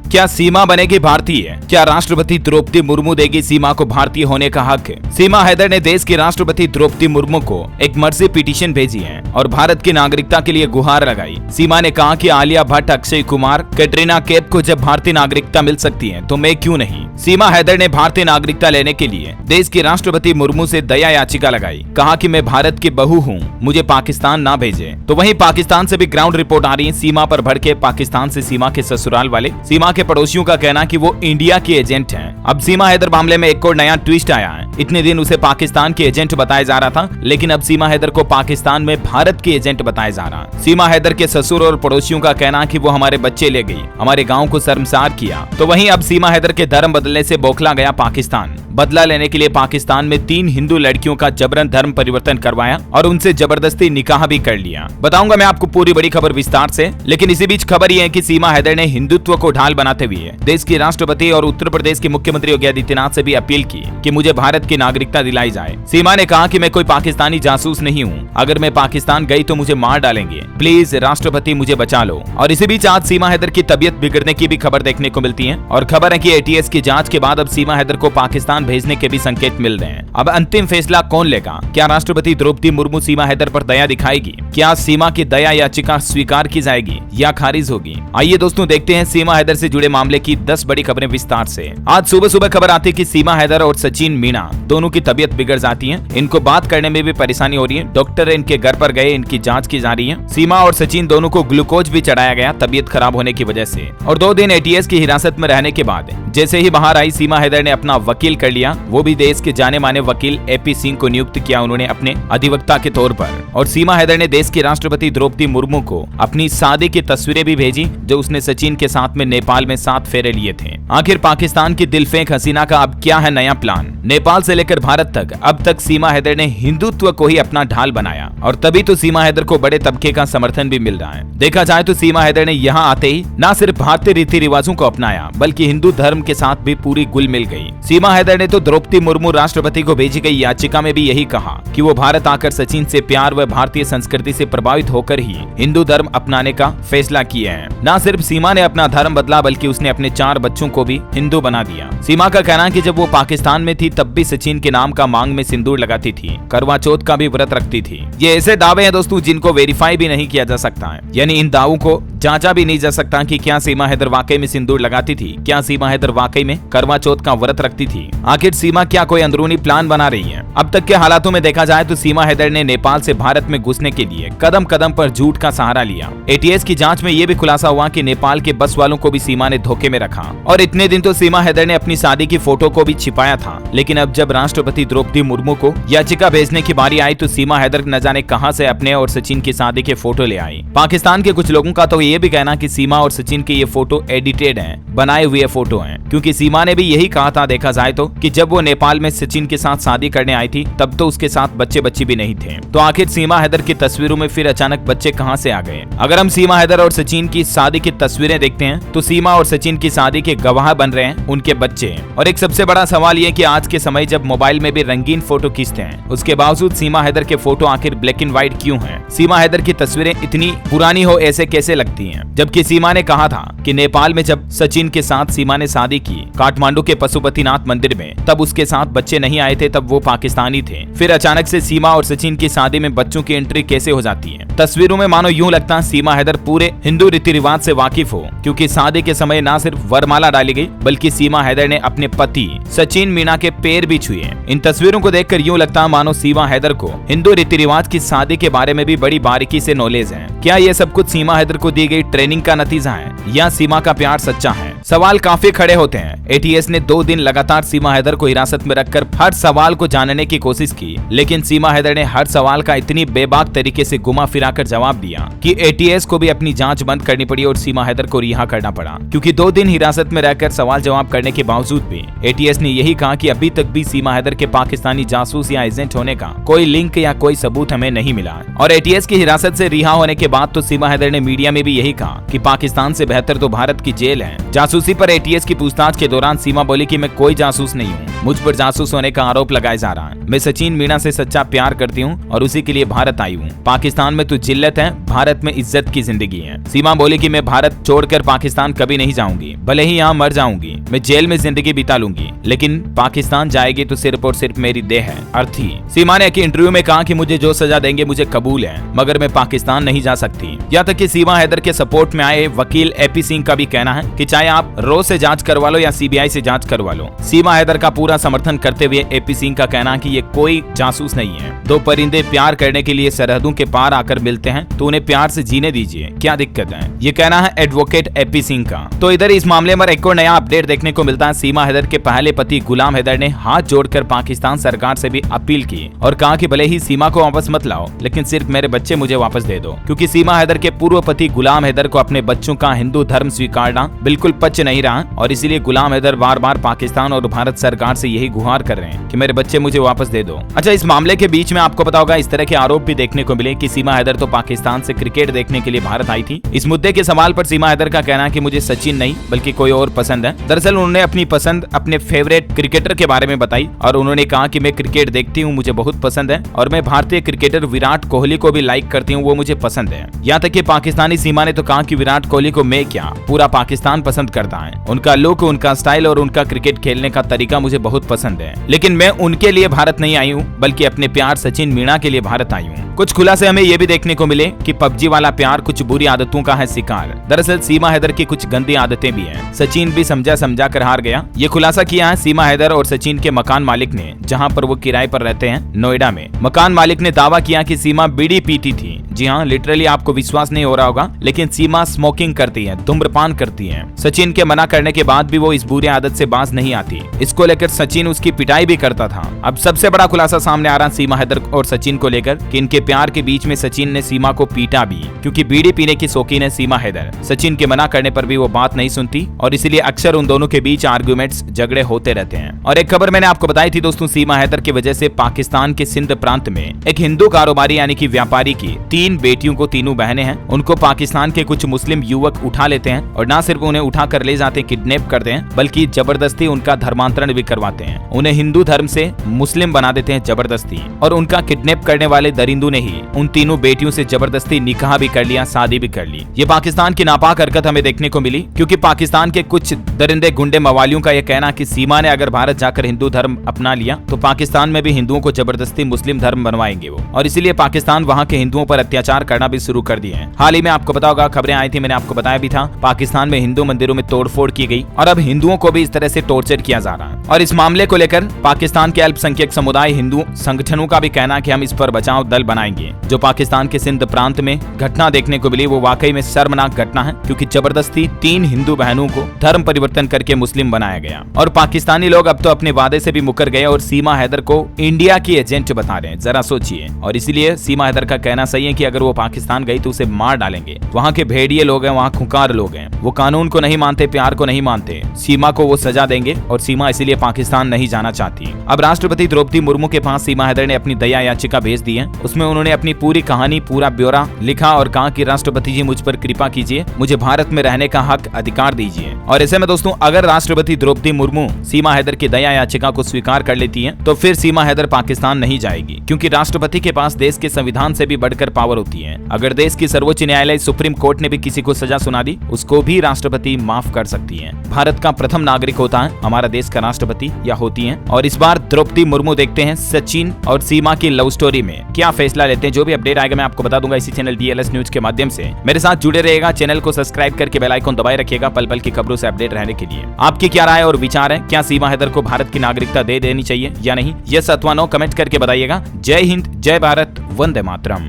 क्या सीमा बनेगी भारतीय? क्या राष्ट्रपति द्रौपदी मुर्मू देगी सीमा को भारतीय होने का हक? सीमा हैदर ने देश की राष्ट्रपति द्रौपदी मुर्मू को एक मर्जी पिटीशन भेजी है और भारत की नागरिकता के लिए गुहार लगाई। सीमा ने कहा कि आलिया भट्ट, अक्षय कुमार, कैटरीना कैफ को जब भारतीय नागरिकता मिल सकती है तो मैं क्यों नहीं। सीमा हैदर ने भारतीय नागरिकता लेने के लिए देश की राष्ट्रपति मुर्मू से दया याचिका लगाई। कहा कि मैं भारत की बहू हूँ, मुझे पाकिस्तान ना भेजे। तो वहीं पाकिस्तान से भी ग्राउंड रिपोर्ट आ रही है। सीमा पर भड़के पाकिस्तान से सीमा के ससुराल वाले। सीमा के पड़ोसियों का कहना कि वो इंडिया के एजेंट हैं। अब सीमा हैदर मामले में एक और नया ट्विस्ट आया है। इतने दिन उसे पाकिस्तान के एजेंट बताया जा रहा था, लेकिन अब सीमा हैदर को पाकिस्तान में भारत के एजेंट बताया जा रहा। सीमा हैदर के ससुर और पड़ोसियों का कहना कि वो हमारे बच्चे ले गई, हमारे गाँव को शर्मसार किया। तो वहीं अब सीमा हैदर के धर्म बदलने से बौखला गया पाकिस्तान। बदला लेने के लिए पाकिस्तान में 3 हिंदू लड़कियों का जबरन धर्म परिवर्तन करवाया और उनसे जबरदस्ती निकाह भी कर लिया। बताऊंगा मैं आपको पूरी बड़ी खबर विस्तार से, लेकिन इसी बीच खबर ये है कि सीमा हैदर ने हिंदुत्व को ढाल बनाते हुए देश की राष्ट्रपति और उत्तर प्रदेश के मुख्यमंत्री योगी आदित्यनाथ से भी अपील की कि मुझे भारत की नागरिकता दिलाई जाए। सीमा ने कहा कि मैं कोई पाकिस्तानी जासूस नहीं हूँ, अगर मैं पाकिस्तान गई तो मुझे मार डालेंगे, प्लीज राष्ट्रपति मुझे बचा लो। और इसी बीच आज सीमा हैदर की तबीयत बिगड़ने की भी खबर देखने को मिलती है और खबर है कि एटीएस की जांच के बाद अब सीमा हैदर को पाकिस्तान भेजने के भी संकेत मिल रहे हैं। अब अंतिम फैसला कौन लेगा? क्या राष्ट्रपति द्रौपदी मुर्मू सीमा हैदर पर दया दिखाएगी? क्या सीमा की दया याचिका स्वीकार की जाएगी या खारिज होगी? आइए दोस्तों देखते हैं सीमा हैदर से जुड़े मामले की 10 बड़ी खबरें विस्तार से। आज सुबह सुबह खबर आती है कि सीमा हैदर और सचिन मीणा दोनों की तबीयत बिगड़ जाती है। इनको बात करने में भी परेशानी हो रही है। डॉक्टर इनके घर पर गए, इनकी जांच की जा रही है। सीमा और सचिन दोनों को ग्लूकोज भी चढ़ाया गया तबीयत खराब होने की वजह से। और 2 दिन एटीएस की हिरासत में रहने के बाद जैसे ही बाहर आई, सीमा हैदर ने अपना वकील कर लिया। वो भी देश के जाने माने वकील एपी सिंह को नियुक्त किया उन्होंने अपने अधिवक्ता के तौर पर। और सीमा हैदर ने देश की राष्ट्रपति द्रौपदी मुर्मू को अपनी शादी की तस्वीरें भी भेजी जो उसने सचिन के साथ में नेपाल में 7 फेरे लिए थे। आखिर पाकिस्तान की दिलफेंक हसीना का अब क्या है नया प्लान? नेपाल से लेकर भारत तक अब तक सीमा हैदर ने हिंदुत्व को ही अपना ढाल बनाया और तभी तो सीमा हैदर को बड़े तबके का समर्थन भी मिल रहा है। देखा जाए तो सीमा हैदर ने यहाँ आते ही न सिर्फ भारतीय रीति रिवाजों को अपनाया बल्कि हिंदू धर्म के साथ भी पूरी गुल मिल गई। सीमा हैदर ने तो द्रौपदी मुर्मू राष्ट्रपति को भेजी गई याचिका में भी यही कहा कि वो भारत आकर सचिन से प्यार व भारतीय संस्कृति से प्रभावित होकर ही हिंदू धर्म अपनाने का फैसला किया है। न सिर्फ सीमा ने अपना धर्म बदला बल्कि उसने अपने 4 बच्चों को भी हिंदू बना दिया। सीमा का कहना है कि जब वो पाकिस्तान में थी तब भी सचिन के नाम का मांग में सिंदूर लगाती थी, करवा चौथ का भी व्रत रखती थी। ये ऐसे दावे हैं दोस्तों जिनको वेरीफाई भी नहीं किया जा सकता है, यानी इन दावों को जांचा भी नहीं जा सकता कि क्या सीमा हैदर वाकई में सिंदूर लगाती थी, क्या सीमा हैदर वाकई में करवा चौथ का व्रत रखती थी। आखिर सीमा क्या कोई अंदरूनी प्लान बना रही है? अब तक के हालातों में देखा जाए तो सीमा हैदर ने नेपाल से भारत में घुसने के लिए कदम कदम पर झूठ का सहारा लिया। एटीएस की जांच में यह भी खुलासा हुआ कि नेपाल के बस वालों को भी सीमा ने धोखे में रखा और इतने दिन तो सीमा हैदर ने अपनी शादी की फोटो को भी छिपाया था। लेकिन अब जब राष्ट्रपति द्रौपदी मुर्मू को याचिका भेजने की बारी आई तो सीमा हैदर न जाने कहां से अपने और सचिन की शादी के फोटो ले आई। पाकिस्तान के कुछ लोगों का तो ये भी कहना कि सीमा और सचिन के ये फोटो एडिटेड हैं, बनाए हुए फोटो हैं, क्योंकि सीमा ने भी यही कहा था देखा जाए तो कि जब वो नेपाल में सचिन के साथ शादी करने आई थी तब तो उसके साथ बच्चे बच्ची भी नहीं थे। तो आखिर सीमा हैदर की तस्वीरों में फिर अचानक बच्चे कहां से आ गए? अगर हम सीमा हैदर और सचिन की शादी की तस्वीरें देखते हैं तो सीमा और सचिन की शादी के गवाह बन रहे हैं उनके बच्चे। और एक सबसे बड़ा सवाल ये कि आज के समय जब मोबाइल में भी रंगीन फोटो खींचते हैं उसके बावजूद सीमा हैदर के फोटो आखिर ब्लैक एंड व्हाइट क्यों हैं? सीमा हैदर की तस्वीरें इतनी पुरानी हो ऐसे कैसे लगती हैं? जबकि सीमा ने कहा था कि नेपाल में जब सचिन के साथ सीमा ने शादी की काठमांडू के पशुपतिनाथ मंदिर में तब उसके साथ बच्चे नहीं आए थे, तब वो पाकिस्तानी थे। फिर अचानक से सीमा और सचिन की शादी में बच्चों की एंट्री कैसे हो जाती है? तस्वीरों में मानो यूं लगता है सीमा हैदर पूरे हिंदू रीति रिवाज से वाकिफ हो, क्योंकि शादी के समय न सिर्फ वरमाला डाली गई बल्कि सीमा हैदर ने अपने पति सचिन मीणा के पैर भी छुए। इन तस्वीरों को देखकर यूं लगता है मानो सीमा हैदर को हिंदू रीति रिवाज की शादी के बारे में भी बड़ी बारीकी से नॉलेज है। क्या ये सब कुछ सीमा हैदर को दी गई ट्रेनिंग का नतीजा है या सीमा का प्यार सच्चा है? सवाल काफी खड़े होते हैं। एटीएस ने 2 दिन लगातार सीमा हैदर को हिरासत में रखकर हर सवाल को जानने की कोशिश की, लेकिन सीमा हैदर ने हर सवाल का इतनी बेबाक तरीके से घुमा फिरा कर जवाब दिया कि एटीएस को भी अपनी जांच बंद करनी पड़ी और सीमा हैदर को रिहा करना पड़ा। क्योंकि 2 दिन हिरासत में रहकर सवाल जवाब करने के बावजूद भी एटीएस ने यही कहा कि अभी तक भी सीमा हैदर के पाकिस्तानी जासूस या एजेंट होने का कोई लिंक या कोई सबूत हमें नहीं मिला। और एटीएस की हिरासत से रिहा होने के बाद तो सीमा हैदर ने मीडिया में भी यही कहा कि पाकिस्तान से बेहतर तो भारत की जेल है, जासूसी पर एटीएस की पूछताछ के दौरान सीमा बोली कि मैं कोई जासूस नहीं हूँ, मुझ पर जासूस होने का आरोप लगाया जा रहा है। मैं सचिन मीणा से सच्चा प्यार करती हूँ और उसी के लिए भारत आई हूँ। पाकिस्तान में तो जिल्लत है, भारत में इज्जत की जिंदगी है। सीमा बोली कि मैं भारत छोड़कर पाकिस्तान कभी नहीं जाऊंगी, भले ही यहाँ मर जाऊंगी, मैं जेल में जिंदगी बिता लूंगी, लेकिन पाकिस्तान जाएगी तो सिर्फ और सिर्फ मेरी देह है, अर्थी। सीमा ने एक इंटरव्यू में कहा कि मुझे जो सजा देंगे मुझे कबूल है, मगर मैं पाकिस्तान नहीं जा सकती। यहाँ तक कि सीमा हैदर के सपोर्ट में आए वकील एपी सिंह का भी कहना है कि चाहे आप रो से जांच करवा लो या सीबीआई से जांच करवा लो। सीमा हैदर का पूरा समर्थन करते हुए एपी सिंह का कहना कि ये कोई जासूस नहीं है। दो परिंदे प्यार करने के लिए सरहदों के पार आकर मिलते हैं तो उन्हें प्यार से जीने दीजिए, क्या दिक्कत है। ये कहना है एडवोकेट एपी सिंह का। तो इधर इस मामले में एक और नया अपडेट देखने को मिलता है। सीमा हैदर के पहले पति गुलाम हैदर ने हाथ जोड़कर पाकिस्तान सरकार से भी अपील की और कहा कि भले ही सीमा को वापस मत लाओ, लेकिन सिर्फ मेरे बच्चे मुझे वापस दे दो, क्योंकि सीमा हैदर के पूर्व पति गुलाम हैदर को अपने बच्चों का हिंदू धर्म स्वीकारना बिल्कुल पच नहीं रहा और इसीलिए गुलाम हैदर बार बार पाकिस्तान और भारत सरकार से यही गुहार कर रहे हैं कि मेरे बच्चे मुझे वापस दे दो। अच्छा, इस मामले के बीच में आपको पता होगा इस तरह के आरोप भी देखने को मिले कि सीमा हैदर तो पाकिस्तान से क्रिकेट देखने के लिए भारत आई थी। इस मुद्दे के सवाल पर सीमा हैदर का कहना है कि मुझे सचिन नहीं बल्कि कोई और पसंद है। दरअसल उन्होंने अपनी पसंद अपने फेवरेट क्रिकेटर के बारे में बताई और उन्होंने कहा कि मैं क्रिकेट देखती हूँ, मुझे बहुत पसंद है और मैं भारतीय क्रिकेटर विराट कोहली को भी लाइक करती हूँ, वो मुझे पसंद है। यहाँ तक कि पाकिस्तानी सीमा ने तो कहा कि विराट कोहली को मैं क्या, पूरा पाकिस्तान पसंद करता है। उनका लुक, उनका स्टाइल और उनका क्रिकेट खेलने का तरीका मुझे बहुत पसंद है, लेकिन मैं उनके लिए भारत नहीं आई हूँ बल्कि अपने प्यार सचिन मीणा के लिए भारत आई हूँ। कुछ खुलासे हमें ये भी देखने को मिले कि पबजी वाला प्यार कुछ बुरी आदतों का है शिकार। दरअसल सीमा हैदर की कुछ गंदी आदतें भी हैं। सचिन भी समझा कर हार गया। ये खुलासा किया है सीमा हैदर और सचिन के मकान मालिक ने, जहां पर वो किराए पर रहते हैं नोएडा में। मकान मालिक ने दावा किया कि सीमा बीड़ी पीती थी। जी हाँ, लिटरली आपको विश्वास नहीं हो रहा होगा, लेकिन सीमा स्मोकिंग करती है, धूम्रपान करती है। सचिन के मना करने के बाद भी वो इस बुरी आदत से बाज नहीं आती। इसको लेकर सचिन उसकी पिटाई भी करता था। अब सबसे बड़ा खुलासा सामने आ रहा सीमा हैदर और सचिन को लेकर कि इनके प्यार के बीच में सचिन ने सीमा को पीटा भी, क्योंकि बीड़ी पीने की शौकीन है सीमा हैदर। सचिन के मना करने पर भी वो बात नहीं सुनती और इसीलिए अक्सर उन दोनों के बीच आर्गुमेंट्स, झगड़े होते रहते हैं। और एक खबर मैंने आपको बताई थी दोस्तों, सीमा हैदर की वजह से पाकिस्तान के सिंध प्रांत में एक हिंदू कारोबारी यानी कि व्यापारी की 3 बेटियों को, तीनों बहनें हैं, उनको पाकिस्तान के कुछ मुस्लिम युवक उठा लेते हैं और न सिर्फ उन्हें उठा कर ले जाते, किडनैप करते हैं, बल्कि जबरदस्ती उनका धर्मांतरण भी करवाते हैं। उन्हें हिंदू धर्म से मुस्लिम बना देते हैं जबरदस्ती। और उनका किडनैप करने वाले दरिंदों ने ही उन तीनों बेटियों से जबरदस्ती निकाह भी कर लिया, शादी भी कर ली। ये पाकिस्तान की नापाक हरकत हमें देखने को मिली, क्योंकि पाकिस्तान के कुछ दरिंदे गुंडे मवालियों का यह कहना कि सीमा ने अगर भारत जाकर हिंदू धर्म अपना लिया तो पाकिस्तान में भी हिंदुओं को जबरदस्ती मुस्लिम धर्म बनवाएंगे वो, और इसीलिए पाकिस्तान वहाँ के हिंदुओं पर अत्याचार करना भी शुरू कर दिए हैं। हाल ही में आपको पता होगा, खबरें आई थी, मैंने आपको बताया भी था, पाकिस्तान में हिंदू मंदिरों में तोड़फोड़ की गई और अब हिंदुओं को भी इस तरह से टॉर्चर किया जा रहा है। और इस मामले को लेकर पाकिस्तान के अल्पसंख्यक समुदाय हिंदू संगठनों का भी कहना कि हम इस पर बचाव दल बनाएंगे। जो पाकिस्तान के सिंध प्रांत में घटना देखने को मिली वो वाकई में शर्मनाक घटना है, क्योंकि जबरदस्ती 3 हिंदू बहनों को धर्म परिवर्तन करके मुस्लिम बनाया गया। और पाकिस्तानी लोग अब तो अपने वादे से भी मुकर गए और सीमा हैदर को इंडिया की एजेंट बता रहे हैं, जरा सोचिए। और इसलिए सीमा हैदर का कहना सही है कि अगर वो पाकिस्तान गई तो उसे मार डालेंगे। वहाँ के भेड़िए लोग हैं, वहाँ खुंखार लोग हैं, वो कानून को नहीं मानते, प्यार को नहीं मानते। सीमा को वो सजा देंगे और सीमा इसीलिए पाकिस्तान नहीं जाना चाहती। अब राष्ट्रपति द्रौपदी मुर्मू के पास सीमा हैदर ने अपनी दया याचिका भेज दी है। उसमें उन्होंने अपनी पूरी कहानी, पूरा ब्यौरा लिखा और कहा कि राष्ट्रपति जी मुझ पर कृपा कीजिए, मुझे भारत में रहने का हक अधिकार दीजिए। और ऐसे में दोस्तों, अगर राष्ट्रपति द्रौपदी मुर्मू सीमा हैदर की दया याचिका को स्वीकार कर लेती है तो फिर सीमा हैदर पाकिस्तान नहीं जाएगी, क्योंकि राष्ट्रपति के पास देश के संविधान से भी बढ़कर पावर होती है। अगर देश की सर्वोच्च न्यायालय सुप्रीम कोर्ट ने भी किसी को सजा सुना दी, उसको भी राष्ट्रपति माफ कर सकती है। भारत का प्रथम नागरिक होता है हमारा देश का राष्ट्रपति, या होती है। और इस बार द्रौपदी मुर्मू देखते हैं सचिन और सीमा की लव स्टोरी में क्या फैसला लेते हैं। जो भी अपडेट आएगा मैं आपको बता दूंगा इसी चैनल DLS न्यूज के माध्यम से। मेरे साथ जुड़े रहेगा, चैनल को सब्सक्राइब करके बेल आइकन दबाए रखिएगा पल पल की खबरों से अपडेट रहने के लिए। आपकी क्या राय और विचार है, क्या सीमा हैदर को भारत की नागरिकता दे देनी चाहिए या नहीं? यस अथवा नो कमेंट करके बताइएगा। जय हिंद, जय भारत, वंदे मातरम।